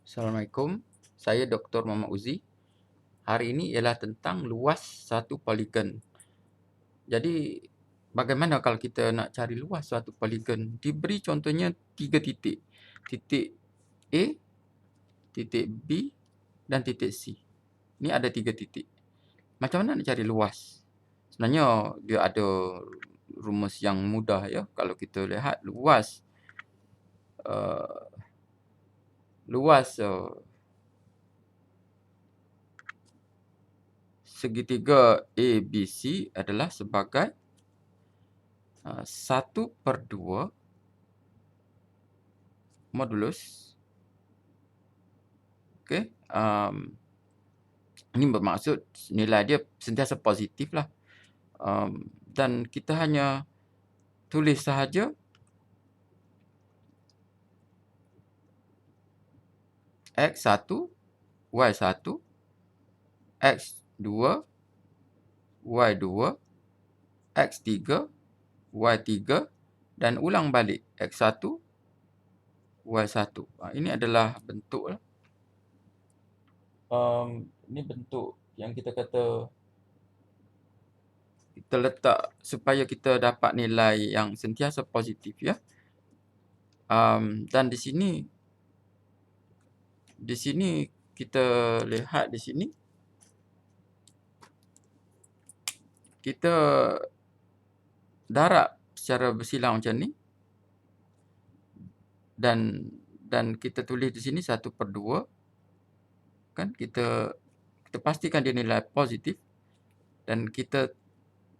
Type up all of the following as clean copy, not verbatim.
Assalamualaikum, saya Dr. Muhammad Uzi. Hari ini ialah tentang luas satu poligon. Jadi, bagaimana kalau kita nak cari luas suatu poligon? Diberi contohnya 3 titik. Titik A, titik B dan titik C. Ini ada 3 titik. Macam mana nak cari luas? Sebenarnya dia ada rumus yang mudah ya. Kalau kita lihat luas segitiga ABC adalah sebagai 1/2 modulus. Okey, ini bermaksud nilai dia sentiasa positif lah. Dan kita hanya tulis sahaja X1, Y1, X2, Y2, X3, Y3 dan ulang balik X1, Y1. Ini adalah bentuk lah. Ini bentuk yang kita kata kita letak supaya kita dapat nilai yang sentiasa positif ya. Dan di sini kita lihat di sini kita darab secara bersilang macam ni dan kita tulis di sini 1/2 kan, kita pastikan dia nilai positif dan kita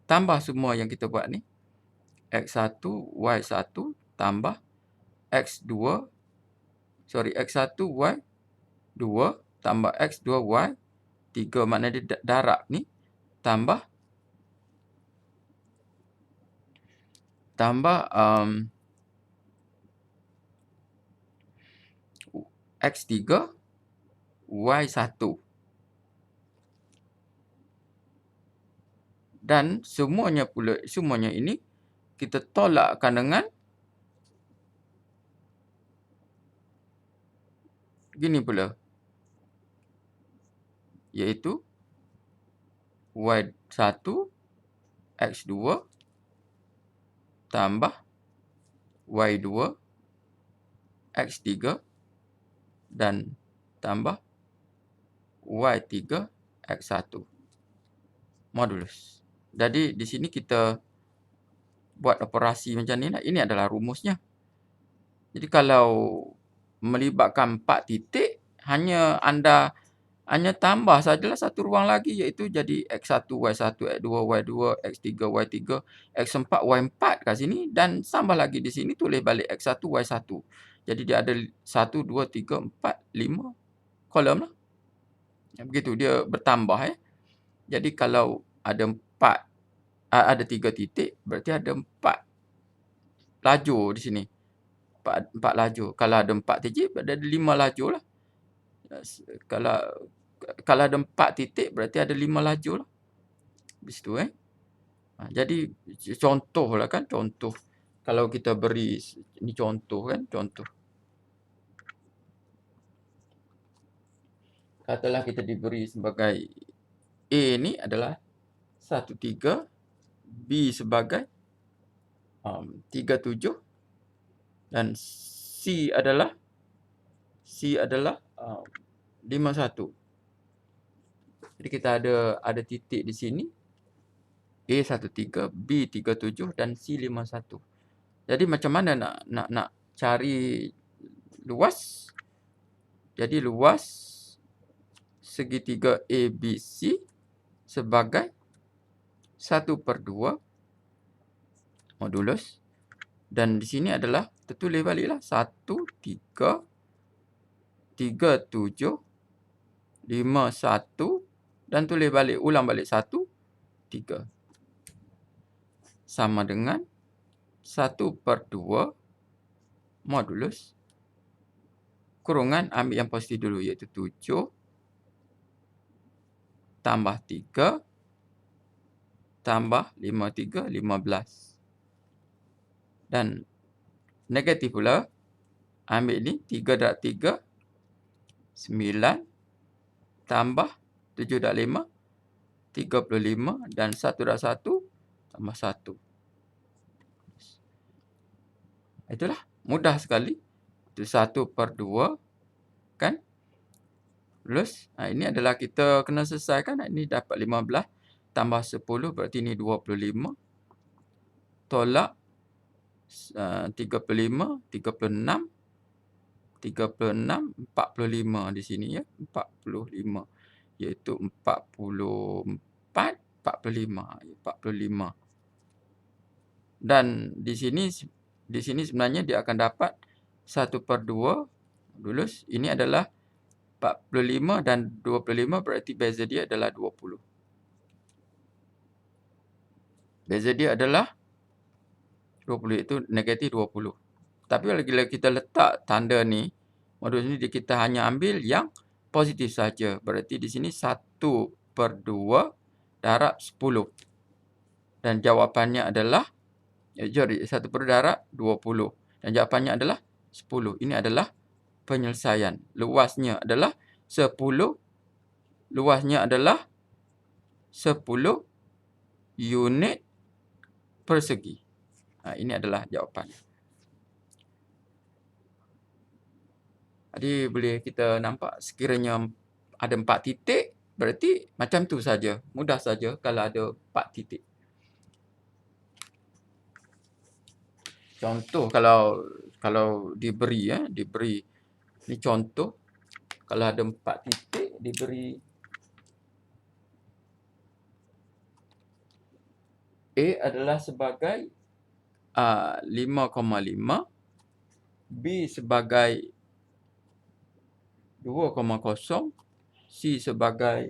tambah semua yang kita buat ni. X1, Y1 tambah X1, Y2 tambah X2, Y3, maknanya dia darab ni tambah X3, Y1. Dan semuanya ini kita tolakkan dengan gini pula, iaitu Y1 X2 tambah Y2 X3 dan tambah Y3 X1 modulus. Jadi di sini kita buat operasi macam ni lah. Ini adalah rumusnya. Jadi kalau melibatkan 4 titik, anda hanya tambah sajalah satu ruang lagi, iaitu jadi X1, Y1, X2, Y2, X3, Y3, X4, Y4 kat sini dan tambah lagi di sini tulis balik X1, Y1. Jadi dia ada 1, 2, 3, 4, 5 kolom lah. Begitu dia bertambah ya. Jadi kalau ada 3 titik, berarti ada 4 lajur di sini. 4 lajur. Kalau ada 4 titik, berarti ada 5 lajur lah. Kalau ada 4 titik, berarti ada 5 lajur lah. Di situ jadi contoh lah kan, contoh. Kalau kita beri, ini contoh kan, contoh. Katalah kita diberi sebagai A ni adalah 13, B sebagai 37 dan C adalah 51. Jadi kita ada titik di sini, A 13, B 37 dan C 51. Jadi macam mana nak cari luas? Jadi luas segitiga ABC sebagai 1/2 modulus, dan di sini adalah tertulis baliklah 1, 3, 3, 7, 5, 1 dan tulis balik, ulang balik 1, 3 sama dengan 1/2 modulus kurungan, ambil yang positif dulu, iaitu 7 tambah 3 tambah 5, 3, 15. Dan negatif pula, ambil ni 3 darab 3 9 tambah 7/5, 35 dan 1/1 tambah 1. Itulah, mudah sekali. Itu 1/2 kan. Terus ini adalah kita kena selesaikan. Ini dapat 15 tambah 10 berarti ini 25. Tolak 35, 36, 45 di sini ya. 45 iaitu 44, 45. Dan di sini sebenarnya dia akan dapat 1/2 lulus. Ini adalah 45 dan 25 berarti beza dia adalah 20. Beza dia adalah 20 iaitu negatif 20. Tapi bila kita letak tanda ni, modul ni kita hanya ambil yang positif saja. Berarti di sini 1/2 darab 10. Dan jawapannya adalah 1/2 darab 20. Dan jawapannya adalah 10. Ini adalah penyelesaian. Luasnya adalah 10. Luasnya adalah 10 unit persegi. Ini adalah jawapannya. Jadi boleh kita nampak sekiranya ada 4 titik, berarti macam tu saja. Mudah saja kalau ada 4 titik. Contoh kalau diberi ni contoh kalau ada 4 titik diberi A adalah sebagai 5,5, B sebagai 2,0, C sebagai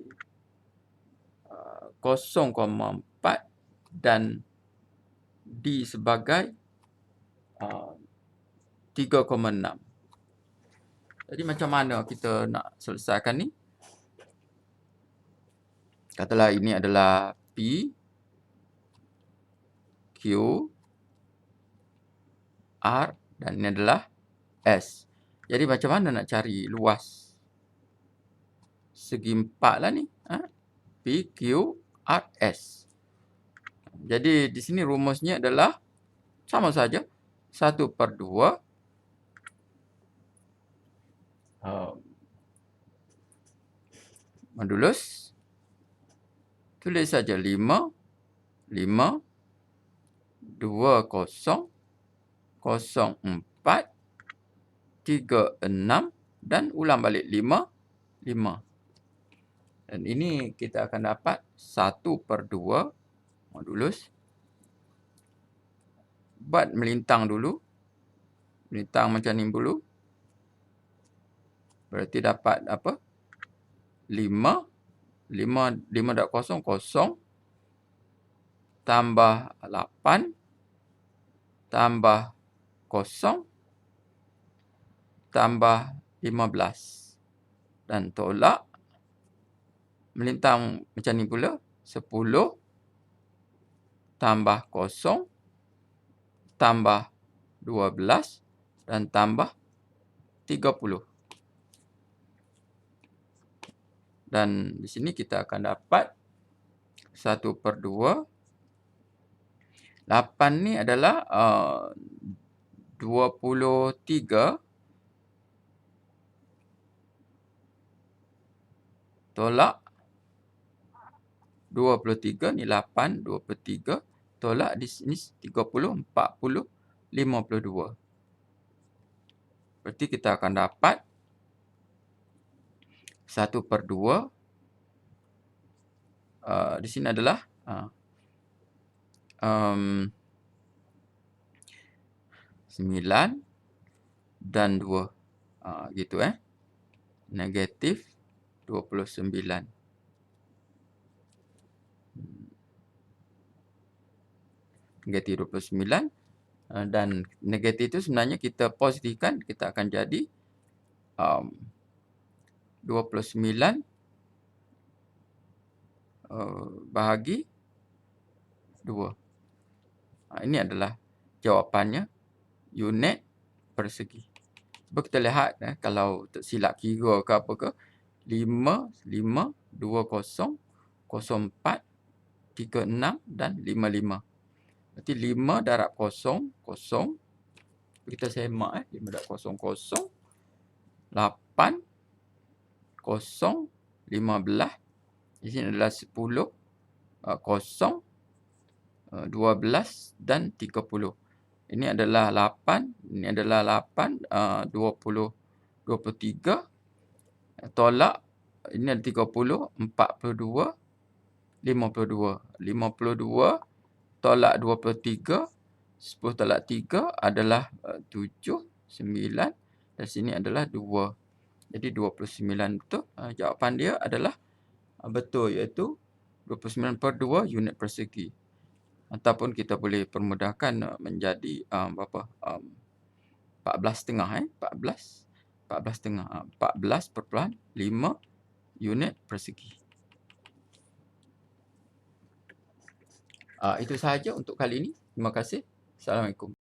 0,4 dan D sebagai 3,6. Jadi macam mana kita nak selesaikan ni? Katalah ini adalah P, Q, R dan ini adalah S. Jadi macam mana nak cari luas segi 4 lah ni? P, Q, R, S. Jadi di sini rumusnya adalah sama saja. 1/2 modulus. Tulis saja 5, 5, 20, 04, 36 dan ulang balik 5, 5. Dan ini kita akan dapat 1/2 modulus. Buat melintang dulu. Melintang macam ni dulu. Berarti dapat apa? 5, 0, tambah 8, tambah 0, tambah 15. Dan tolak. Melintang macam ni pula. 10, tambah 0, tambah 12 dan tambah 30. Dan di sini kita akan dapat 1/2. 8 ni adalah 23 tolak 23 ni 8, 23 tolak di sini 30, 40, 52. Berarti kita akan dapat 1/2 di sini adalah 9 dan 2. Gitu negatif 29. Negatif 29. Dan negatif itu sebenarnya kita positifkan, kita akan jadi 29 bahagi 2. Ini adalah jawapannya unit persegi. Cuba kita lihat kalau tersilap kira ke apa ke. 5, 5, 20, 04, 36 dan 55. Berarti 5 darab 0, 0. Kita semak 5 darab 0, 0. 8, 0, 15. Di sini adalah 10, 0, 12 dan 30. Ini adalah 8, ini adalah 8, 20, 23. Tolak, ini ada 30, 42, 52. 52 tolak 23, 10 tolak 3 adalah 7, 9 dan sini adalah 2. Jadi 29 betul. Jawapan dia adalah betul, iaitu 29/2 unit persegi. Ataupun kita boleh permudahkan menjadi berapa? 14,5 14,5. 14,5 unit persegi. Itu sahaja untuk kali ini. Terima kasih. Assalamualaikum.